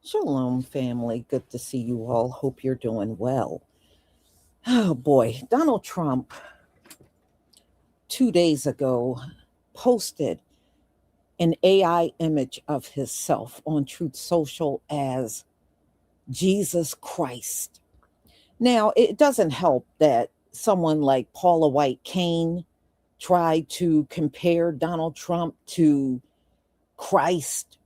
Shalom, family. Good to see you all. Hope you're doing well. Oh boy, Donald Trump 2 days ago posted an AI image of himself on Truth Social as Jesus Christ. Now, it doesn't help that someone like Paula White Cain tried to compare Donald Trump to Christ,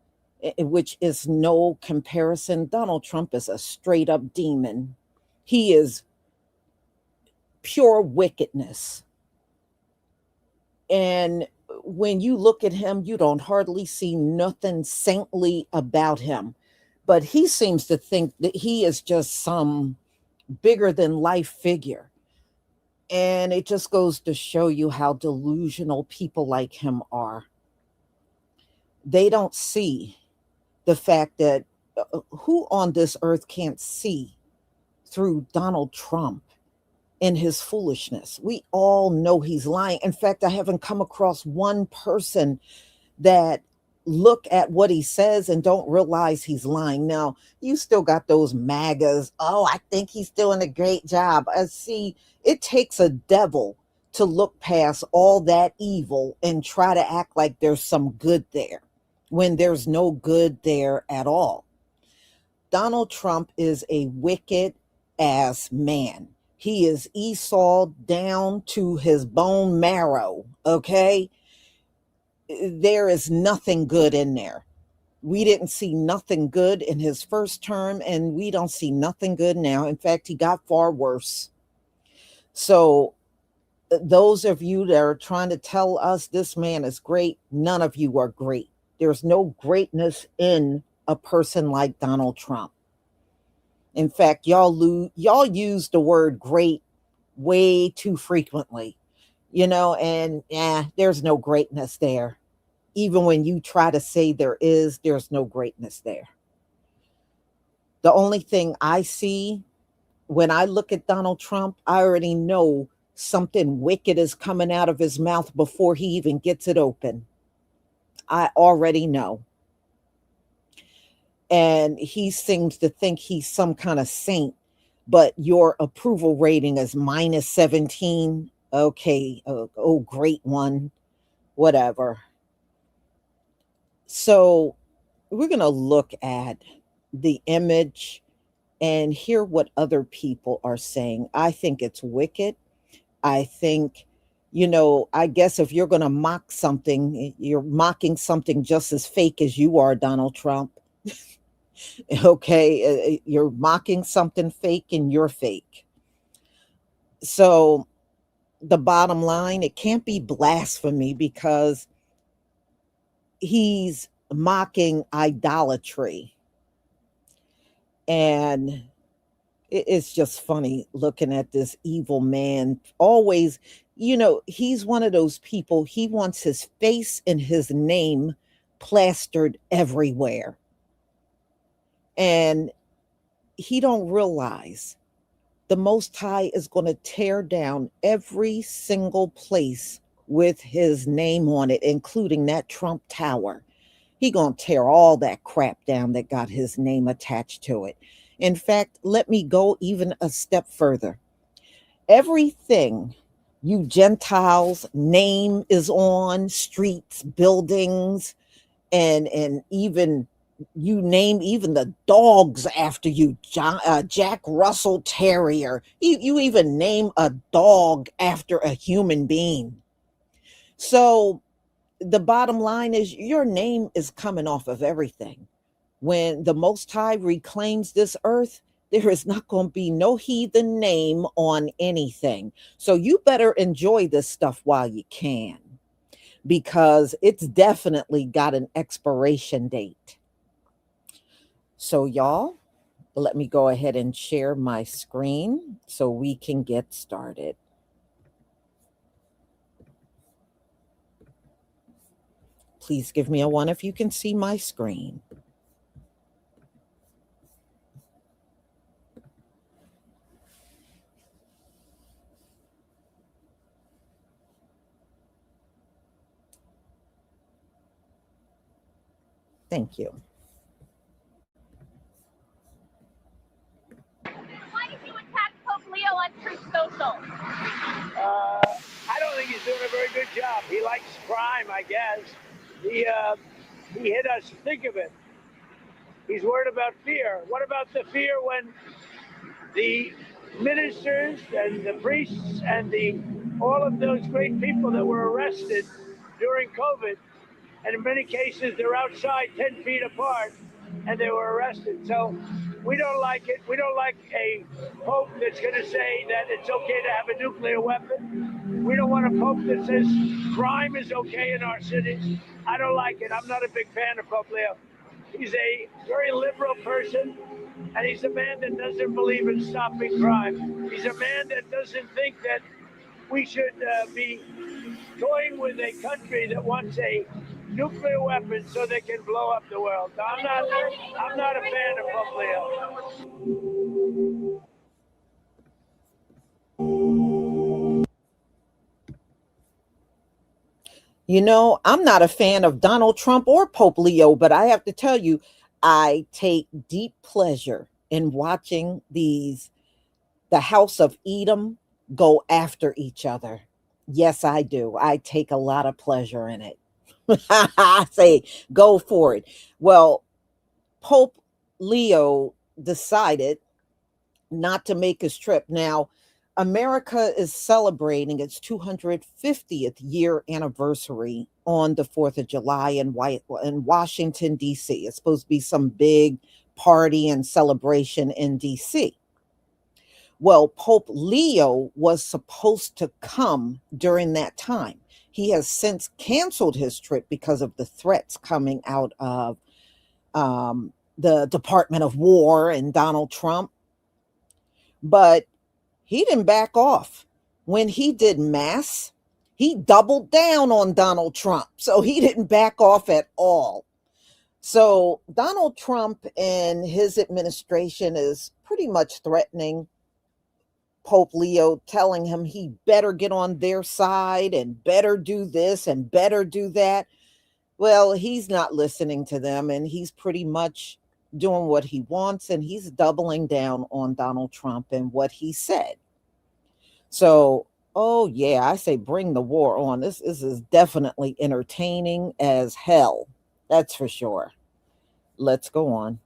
which is no comparison. Donald Trump is a straight up demon. He is pure wickedness. And when you look at him, you don't hardly see nothing saintly about him. But he seems to think that he is just some bigger than life figure. And it just goes to show you how delusional people like him are. They don't see the fact that who on this earth can't see through Donald Trump in his foolishness? We all know he's lying. In fact, I haven't come across one person that look at what he says and don't realize he's lying. Now, you still got those MAGAs. Oh, I think he's doing a great job. I see it takes a devil to look past all that evil and try to act like there's some good there when there's no good there at all. Donald Trump is a wicked ass man. He is Esau down to his bone marrow, okay? There is nothing good in there. We didn't see nothing good in his first term, and we don't see nothing good now. In fact, he got far worse. So, those of you that are trying to tell us this man is great, none of you are great. There's no greatness in a person like Donald Trump. In fact, y'all use the word great way too frequently, and there's no greatness there. Even when you try to say there's no greatness there. The only thing I see when I look at Donald Trump, I already know something wicked is coming out of his mouth before he even gets it open. I already know. And he seems to think he's some kind of saint, but your approval rating is minus 17. Okay, oh, great one, whatever. So we're going to look at the image and hear what other people are saying. I think it's wicked. I think, I guess if you're going to mock something, you're mocking something just as fake as you are, Donald Trump. Okay, you're mocking something fake and you're fake. So the bottom line, it can't be blasphemy because he's mocking idolatry. And it's just funny looking at this evil man. Always, he's one of those people, he wants his face and his name plastered everywhere. And he don't realize the Most High is going to tear down every single place with his name on it, including that Trump Tower. He going to tear all that crap down that got his name attached to it. In fact, let me go even a step further. Everything you Gentiles name is on streets, buildings, and even you name even the dogs after you, Jack Russell Terrier. You even name a dog after a human being. So the bottom line is your name is coming off of everything. When the Most High reclaims this earth, there is not going to be no heathen name on anything. So you better enjoy this stuff while you can, because it's definitely got an expiration date. So, y'all, let me go ahead and share my screen so we can get started. Please give me a one if you can see my screen. Thank you. likes crime, I guess. He hit us. Think of it. He's worried about fear. What about the fear when the ministers and the priests and the all of those great people that were arrested during COVID, and in many cases they're outside 10 feet apart, and they were arrested. So we don't like it. We don't like a pope that's going to say that it's okay to have a nuclear weapon. We don't want a pope that says crime is okay in our cities. I don't like it. I'm not a big fan of Pope Leo. He's a very liberal person, and he's a man that doesn't believe in stopping crime. He's a man that doesn't think that we should be toying with a country that wants a nuclear weapon so they can blow up the world. I'm not a fan of Pope Leo. You know, I'm not a fan of Donald Trump or Pope Leo, but I have to tell you, I take deep pleasure in watching the House of Edom go after each other. Yes, I do. I take a lot of pleasure in it. I say, go for it. Well, Pope Leo decided not to make his trip. Now, America is celebrating its 250th year anniversary on the 4th of July in Washington, D.C. It's supposed to be some big party and celebration in D.C. Well, Pope Leo was supposed to come during that time. He has since canceled his trip because of the threats coming out of the Department of War and Donald Trump. But he didn't back off. When he did mass, he doubled down on Donald Trump. So he didn't back off at all. So Donald Trump and his administration is pretty much threatening Pope Leo, telling him he better get on their side and better do this and better do that. Well, he's not listening to them, and he's pretty much doing what he wants, and he's doubling down on Donald Trump and what he said. So, oh yeah, I say bring the war on. This is definitely entertaining as hell. That's for sure. Let's go on.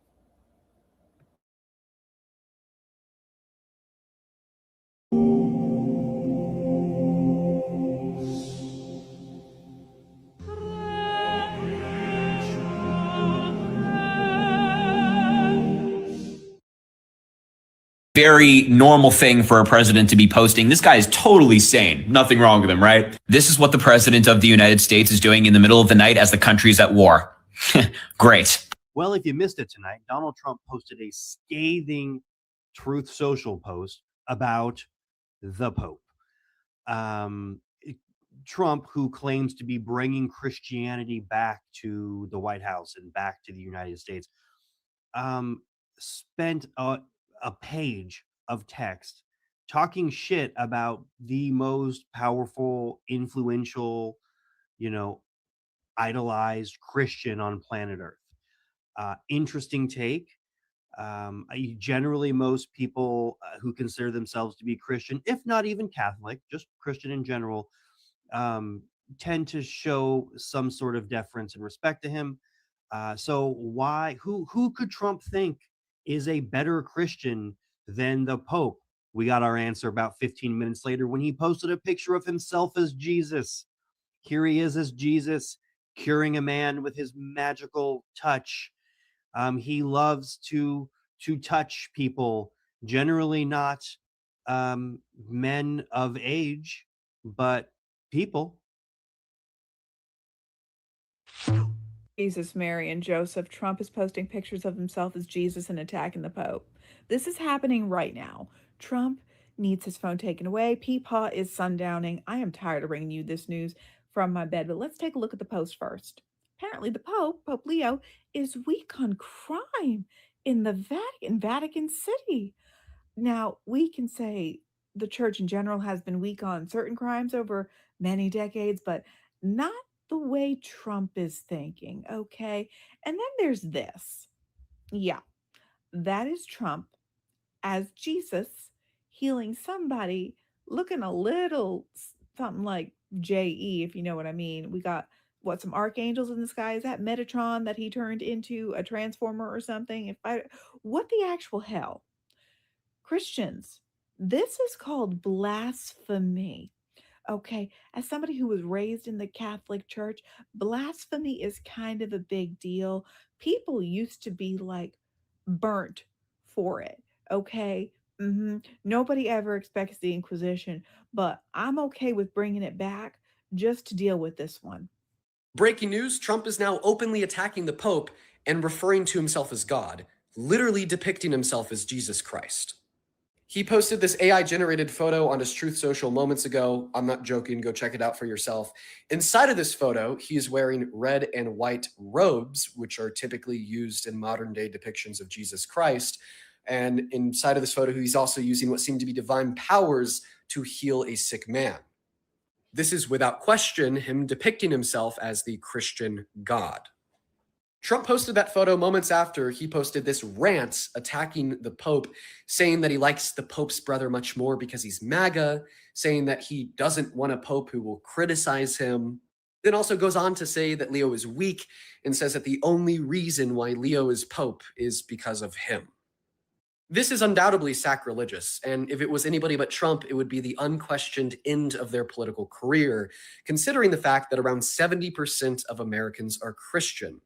Very normal thing for a president to be posting. This guy is totally sane. Nothing wrong with him, right? This is what the president of the United States is doing in the middle of the night as the country is at war. Great. Well, if you missed it tonight, Donald Trump posted a scathing Truth Social post about the Pope. Um, Trump, who claims to be bringing Christianity back to the White House and back to the United States, spent a page of text talking shit about the most powerful, influential, idolized Christian on planet Earth. Interesting take. Generally, most people who consider themselves to be Christian, if not even Catholic, just Christian in general, um, tend to show some sort of deference and respect to him. So why? Who could Trump think is a better Christian than the Pope? We got our answer about 15 minutes later when he posted a picture of himself as Jesus. Here he is as Jesus, curing a man with his magical touch. He loves to touch people, generally not men of age, but people. Jesus, Mary, and Joseph, Trump is posting pictures of himself as Jesus and attacking the Pope. This is happening right now. Trump needs his phone taken away. Peepaw is sundowning. I am tired of bringing you this news from my bed, but let's take a look at the post first. Apparently, the Pope, Pope Leo, is weak on crime in the Vatican City. Now, we can say the church in general has been weak on certain crimes over many decades, but not the way Trump is thinking, okay? And then there's this. Yeah, that is Trump as Jesus healing somebody looking a little something like JE, if you know what I mean. We got what, some archangels in the sky? Is that Metatron that he turned into a transformer or something? What the actual hell? Christians, this is called blasphemy. Okay, as somebody who was raised in the Catholic Church, blasphemy is kind of a big deal. People used to be like burnt for it. Okay, nobody ever expects the Inquisition, but I'm okay with bringing it back just to deal with this one. Breaking news, Trump is now openly attacking the Pope and referring to himself as God, literally depicting himself as Jesus Christ. He posted this AI-generated photo on his Truth Social moments ago. I'm not joking, go check it out for yourself. Inside of this photo, he's wearing red and white robes, which are typically used in modern-day depictions of Jesus Christ. And inside of this photo, he's also using what seem to be divine powers to heal a sick man. This is without question him depicting himself as the Christian God. Trump posted that photo moments after he posted this rant attacking the Pope, saying that he likes the Pope's brother much more because he's MAGA, saying that he doesn't want a Pope who will criticize him. Then also goes on to say that Leo is weak and says that the only reason why Leo is Pope is because of him. This is undoubtedly sacrilegious, and if it was anybody but Trump, it would be the unquestioned end of their political career, considering the fact that around 70% of Americans are Christian.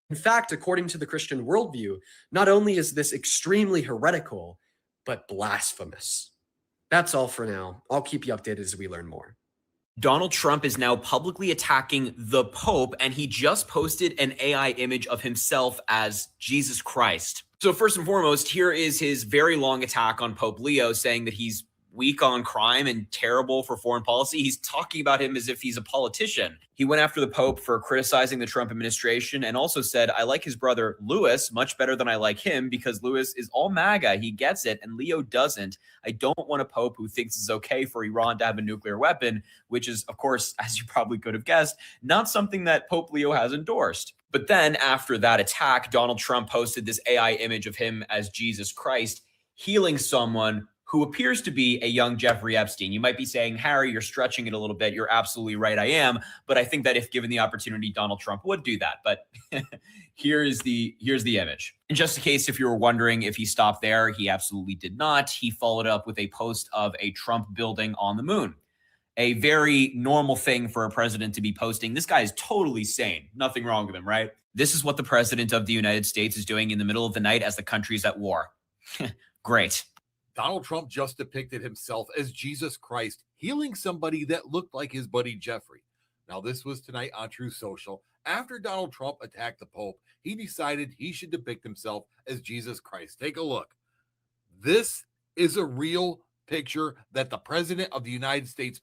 In fact, according to the Christian worldview, not only is this extremely heretical, but blasphemous. That's all for now. I'll keep you updated as we learn more. Donald Trump is now publicly attacking the Pope, and he just posted an AI image of himself as Jesus Christ. So first and foremost, here is his very long attack on Pope Leo, saying that he's weak on crime and terrible for foreign policy. He's talking about him as if he's a politician. He went after the Pope for criticizing the Trump administration and also said, I like his brother Louis much better than I like him because Louis is all MAGA. He gets it, and Leo doesn't. I don't want a Pope who thinks it's okay for Iran to have a nuclear weapon, which is, of course, as you probably could have guessed, not something that Pope Leo has endorsed. But then after that attack, Donald Trump posted this AI image of him as Jesus Christ healing someone who appears to be a young Jeffrey Epstein. You might be saying, Harry, you're stretching it a little bit. You're absolutely right, I am. But I think that if given the opportunity, Donald Trump would do that. But here's the image. And just in case if you were wondering if he stopped there, he absolutely did not. He followed up with a post of a Trump building on the moon. A very normal thing for a president to be posting. This guy is totally sane. Nothing wrong with him, right? This is what the president of the United States is doing in the middle of the night as the country's at war. Great. Donald Trump just depicted himself as Jesus Christ, healing somebody that looked like his buddy Jeffrey. Now, this was tonight on Truth Social. After Donald Trump attacked the Pope, he decided he should depict himself as Jesus Christ. Take a look. This is a real picture that the President of the United States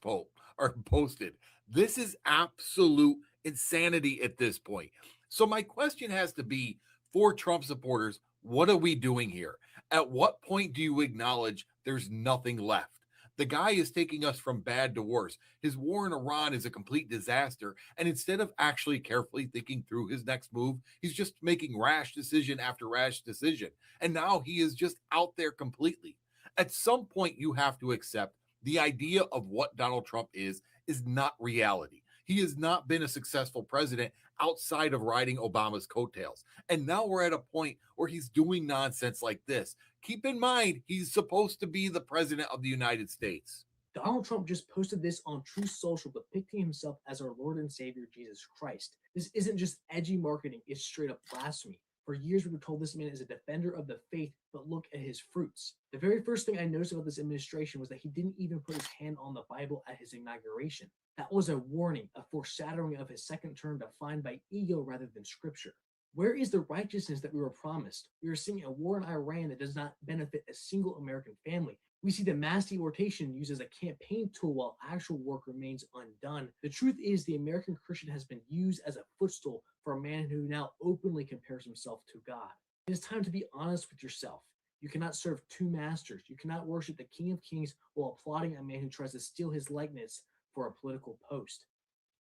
posted. This is absolute insanity at this point. So my question has to be for Trump supporters, what are we doing here? At what point do you acknowledge there's nothing left? The guy is taking us from bad to worse. His war in Iran is a complete disaster. And instead of actually carefully thinking through his next move, he's just making rash decision after rash decision. And now he is just out there completely. At some point, you have to accept the idea of what Donald Trump is not reality. He has not been a successful president outside of riding Obama's coattails. And now we're at a point where he's doing nonsense like this. Keep in mind, he's supposed to be the president of the United States. Donald Trump just posted this on Truth Social, depicting himself as our Lord and Savior, Jesus Christ. This isn't just edgy marketing, it's straight up blasphemy. For years, we were told this man is a defender of the faith, but look at his fruits. The very first thing I noticed about this administration was that he didn't even put his hand on the Bible at his inauguration. That was a warning, a foreshadowing of his second term defined by ego rather than scripture. Where is the righteousness that we were promised? We are seeing a war in Iran that does not benefit a single American family. We see the mass deportation used as a campaign tool while actual work remains undone. The truth is the American Christian has been used as a footstool for a man who now openly compares himself to God. It is time to be honest with yourself. You cannot serve two masters. You cannot worship the King of Kings while applauding a man who tries to steal his likeness for a political post.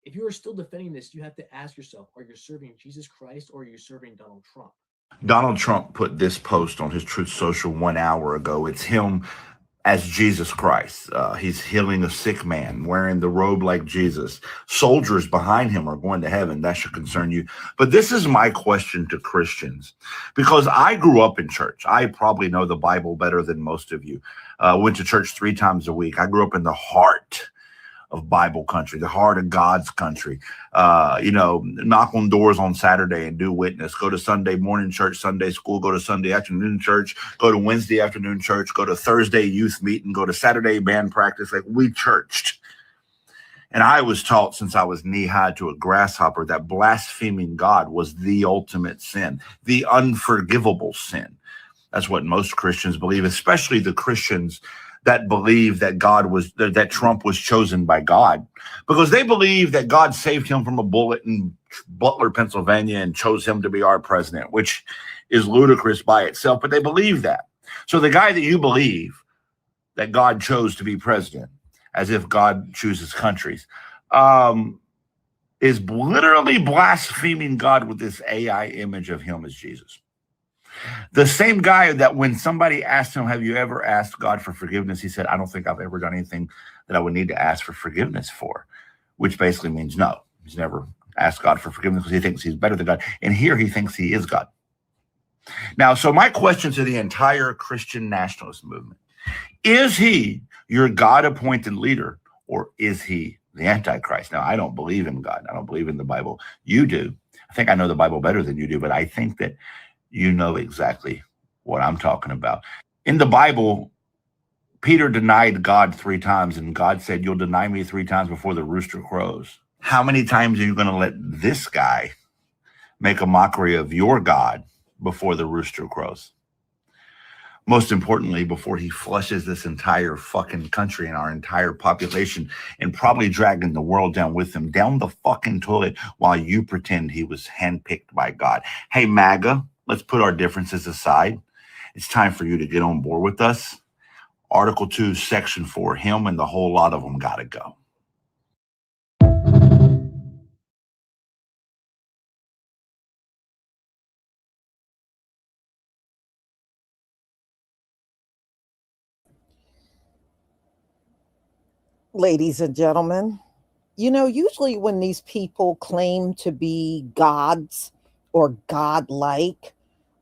If you are still defending this, you have to ask yourself, are you serving Jesus Christ or are you serving Donald Trump? Donald Trump put this post on his Truth Social 1 hour ago. It's him as Jesus Christ. He's healing a sick man, wearing the robe like Jesus. Soldiers behind him are going to heaven. That should concern you. But this is my question to Christians, because I grew up in church. I probably know the Bible better than most of you. Went to church 3 times a week. I grew up in the heart of Bible country, the heart of God's country. Knock on doors on Saturday and do witness. Go to Sunday morning church, Sunday school, go to Sunday afternoon church, go to Wednesday afternoon church, go to Thursday youth meeting, go to Saturday band practice. Like, we churched. And I was taught since I was knee-high to a grasshopper that blaspheming God was the ultimate sin, the unforgivable sin. That's what most Christians believe, especially the Christians that believe that that Trump was chosen by God, because they believe that God saved him from a bullet in Butler, Pennsylvania, and chose him to be our president, which is ludicrous by itself, but they believe that. So the guy that you believe that God chose to be president, as if God chooses countries, is literally blaspheming God with this AI image of him as Jesus. The same guy that when somebody asked him, have you ever asked God for forgiveness? He said, I don't think I've ever done anything that I would need to ask for forgiveness for, which basically means no. He's never asked God for forgiveness because he thinks he's better than God. And here he thinks he is God. Now, so my question to the entire Christian nationalist movement, is he your God-appointed leader, or is he the Antichrist? Now, I don't believe in God. I don't believe in the Bible. You do. I think I know the Bible better than you do, but I think that you know exactly what I'm talking about. In the Bible, Peter denied God 3 times, and God said, you'll deny me 3 times before the rooster crows. How many times are you going to let this guy make a mockery of your God before the rooster crows? Most importantly, before he flushes this entire fucking country and our entire population, and probably dragging the world down with him, down the fucking toilet, while you pretend he was handpicked by God. Hey, MAGA, let's put our differences aside. It's time for you to get on board with us. Article 2, Section 4, him and the whole lot of them got to go. Ladies and gentlemen, usually when these people claim to be gods or godlike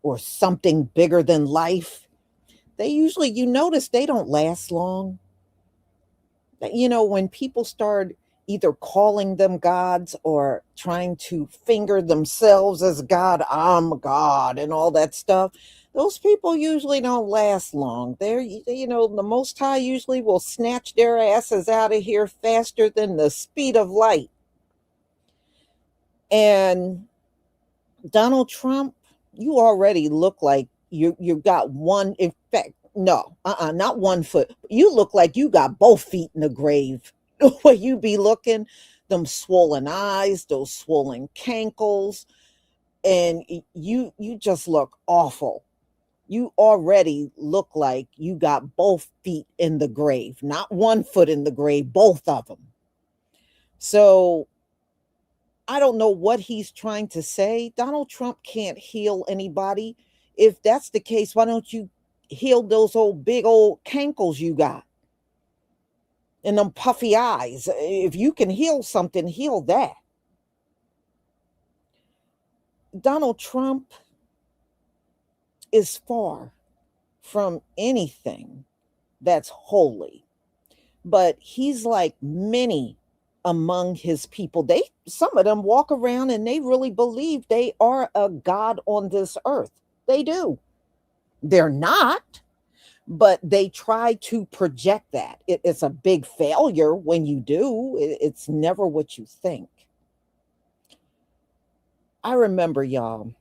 or something bigger than life, they usually, you notice they don't last long. When people start either calling them gods or trying to finger themselves as God, I'm God, and all that stuff, those people usually don't last long. The Most High usually will snatch their asses out of here faster than the speed of light. And Donald Trump, you already look like you've got one. In fact, no, not 1 foot. You look like you got both feet in the grave. Where you be looking, them swollen eyes, those swollen cankles, and you just look awful. You already look like you got both feet in the grave, not 1 foot in the grave, both of them. So I don't know what he's trying to say. Donald Trump can't heal anybody. If that's the case, why don't you heal those big old cankles you got and them puffy eyes? If you can heal something, heal that. Donald Trump is far from anything that's holy, but he's like many among his people. Some of them walk around and they really believe they are a god on this earth. They do. They're not, but they try to project that. It's a big failure when you do. It's never what you think. I remember, y'all,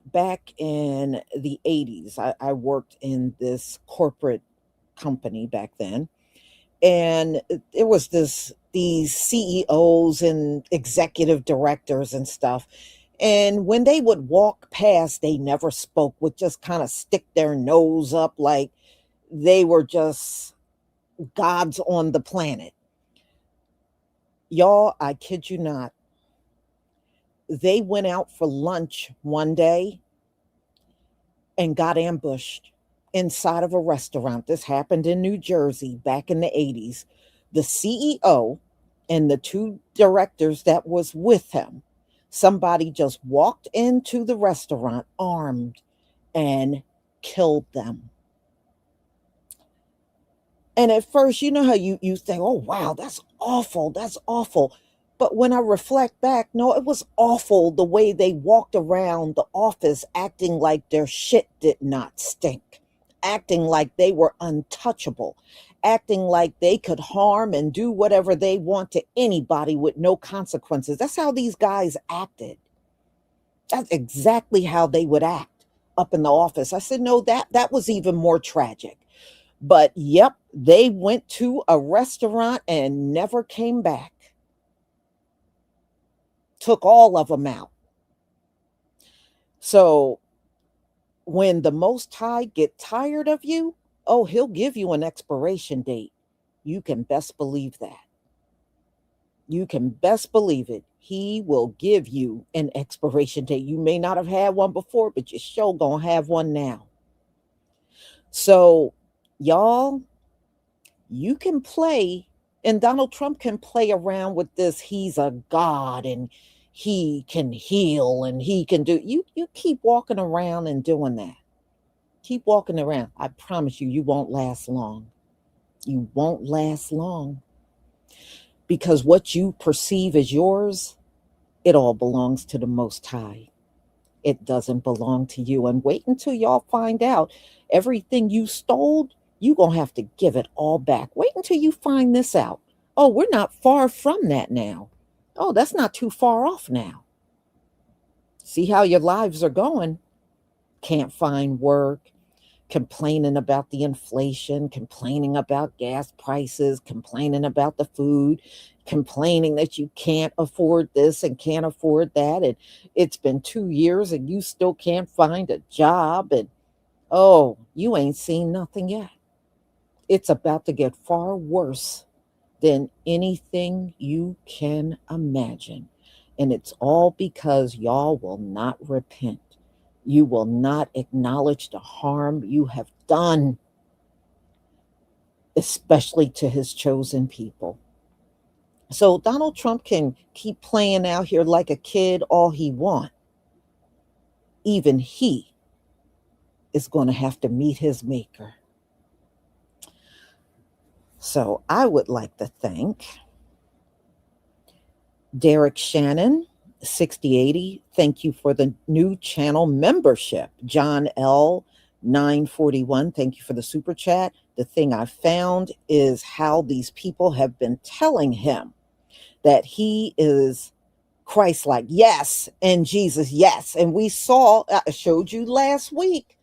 back in the 80s, I worked in this corporate company back then. And it was these CEOs and executive directors and stuff. And when they would walk past, they never spoke, would just kind of stick their nose up like they were just gods on the planet. Y'all, I kid you not. They went out for lunch one day and got ambushed inside of a restaurant. This happened in New Jersey back in the 80s. The CEO and the two directors that was with him, somebody just walked into the restaurant armed and killed them. And at first, you know how you think, oh, wow, that's awful. That's awful. But when I reflect back, no, it was awful the way they walked around the office acting like their shit did not stink, acting like they were untouchable, acting like they could harm and do whatever they want to anybody with no consequences. That's how these guys acted. That's exactly how they would act up in the office. I said, no, that was even more tragic. But yep, they went to a restaurant and never came back. Took all of them out. So when the Most High get tired of you, oh, he'll give you an expiration date. You can best believe that. You can best believe it. He will give you an expiration date. You may not have had one before, but you're sure gonna have one now. So, y'all, you can play, and Donald Trump can play around with this. He's a god and he can heal and he can do. You keep walking around and doing that. Keep walking around. I promise you, you won't last long. You won't last long. Because what you perceive as yours, it all belongs to the Most High. It doesn't belong to you. And wait until y'all find out everything you stole, you're going to have to give it all back. Wait until you find this out. Oh, we're not far from that now. Oh, that's not too far off now. See how your lives are going. Can't find work, complaining about the inflation, complaining about gas prices, complaining about the food, complaining that you can't afford this and can't afford that. And it's been 2 years and you still can't find a job. And oh, you ain't seen nothing yet. It's about to get far worse than anything you can imagine. And it's all because y'all will not repent. You will not acknowledge the harm you have done, especially to his chosen people. So Donald Trump can keep playing out here like a kid all he wants. Even he is going to have to meet his maker. So I would like to thank Derek Shannon, 6080. Thank you for the new channel membership. John L. 941. Thank you for the super chat. The thing I found is how these people have been telling him that he is Christ-like. Yes. And Jesus. Yes. And we saw, I showed you last week,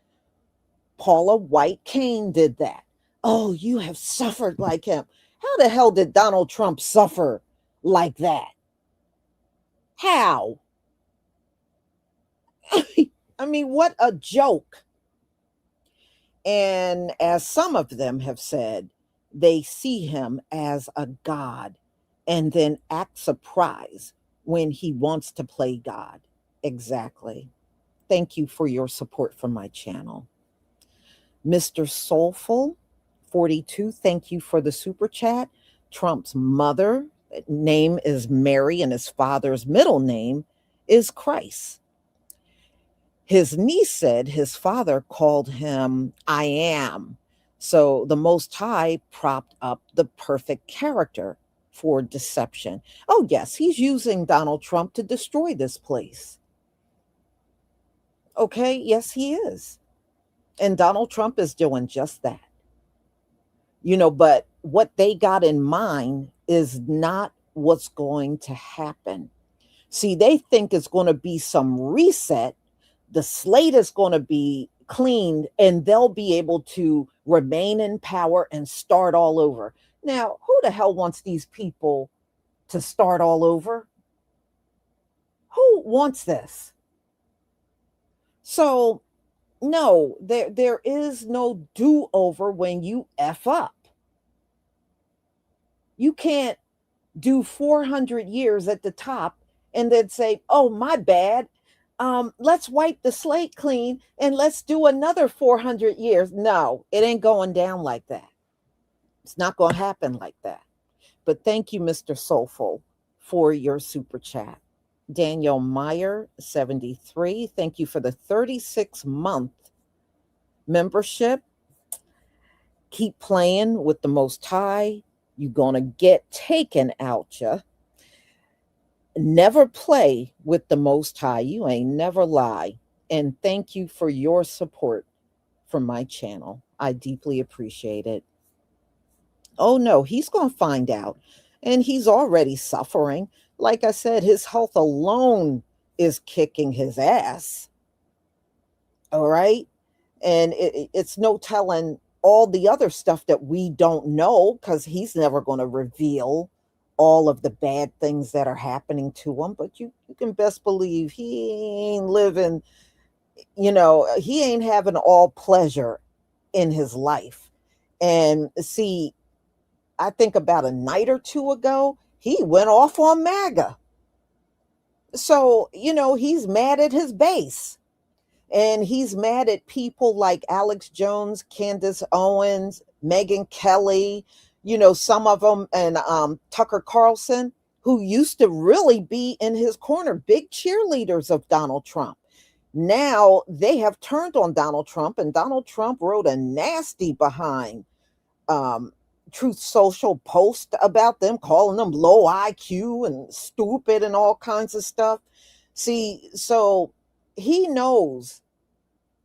Paula White Cain did that. Oh, you have suffered like him. How the hell did Donald Trump suffer like that? How? I mean, what a joke. And as some of them have said, they see him as a god and then act surprised when he wants to play God. Exactly. Thank you for your support for my channel. Mr. Soulful 42, thank you for the super chat. Trump's mother name is Mary and his father's middle name is Christ. His niece said his father called him I am. So the Most High propped up the perfect character for deception. Oh, yes, he's using Donald Trump to destroy this place. Okay, yes, he is. And Donald Trump is doing just that. You know, but what they got in mind is not what's going to happen. See, they think it's going to be some reset. The slate is going to be cleaned and they'll be able to remain in power and start all over. Now, who the hell wants these people to start all over? Who wants this? So, no, there is no do-over when you F up. You can't do 400 years at the top and then say, oh, my bad. let's wipe the slate clean and let's do another 400 years. No, it ain't going down like that. It's not going to happen like that. But thank you, Mr. Soulful, for your super chat. Daniel Meyer, 73. Thank you for the 36-month membership. Keep playing with the Most High. You're going to get taken out ya. Never play with the Most High. You ain't never lie. And thank you for your support for my channel. I deeply appreciate it. Oh no, he's going to find out. And he's already suffering. Like I said, his health alone is kicking his ass. All right. And it's no telling all the other stuff that we don't know, because he's never going to reveal all of the bad things that are happening to him. But you can best believe he ain't living, he ain't having all pleasure in his life. And see, I think about a night or two ago, he went off on MAGA. So, he's mad at his base. And he's mad at people like Alex Jones, Candace Owens, Megyn Kelly, some of them, and Tucker Carlson, who used to really be in his corner, big cheerleaders of Donald Trump. Now they have turned on Donald Trump, and Donald Trump wrote a nasty behind Truth Social post about them, calling them low IQ and stupid and all kinds of stuff. See, so he knows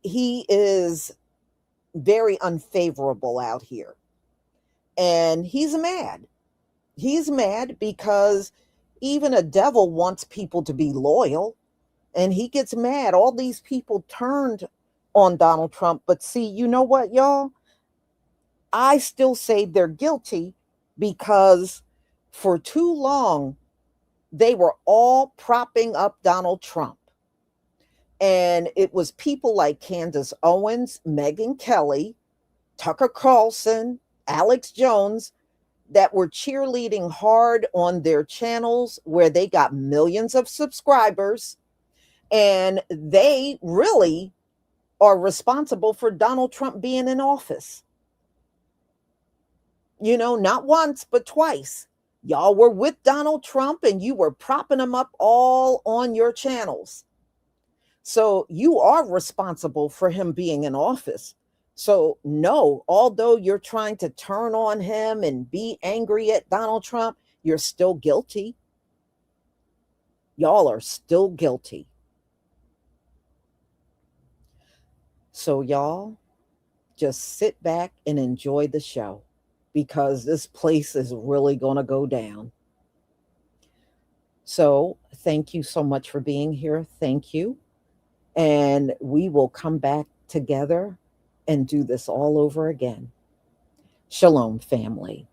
he is very unfavorable out here. And he's mad. He's mad because even a devil wants people to be loyal. And he gets mad. All these people turned on Donald Trump. But see, you know what, y'all? I still say they're guilty, because for too long, they were all propping up Donald Trump. And it was people like Candace Owens, Megyn Kelly, Tucker Carlson, Alex Jones that were cheerleading hard on their channels where they got millions of subscribers. And they really are responsible for Donald Trump being in office. Not once, but twice. Y'all were with Donald Trump and you were propping him up all on your channels. So you are responsible for him being in office. So no, although you're trying to turn on him and be angry at Donald Trump, you're still guilty. Y'all are still guilty. So y'all just sit back and enjoy the show, because this place is really going to go down. So thank you so much for being here. Thank you. And we will come back together and do this all over again. Shalom, family.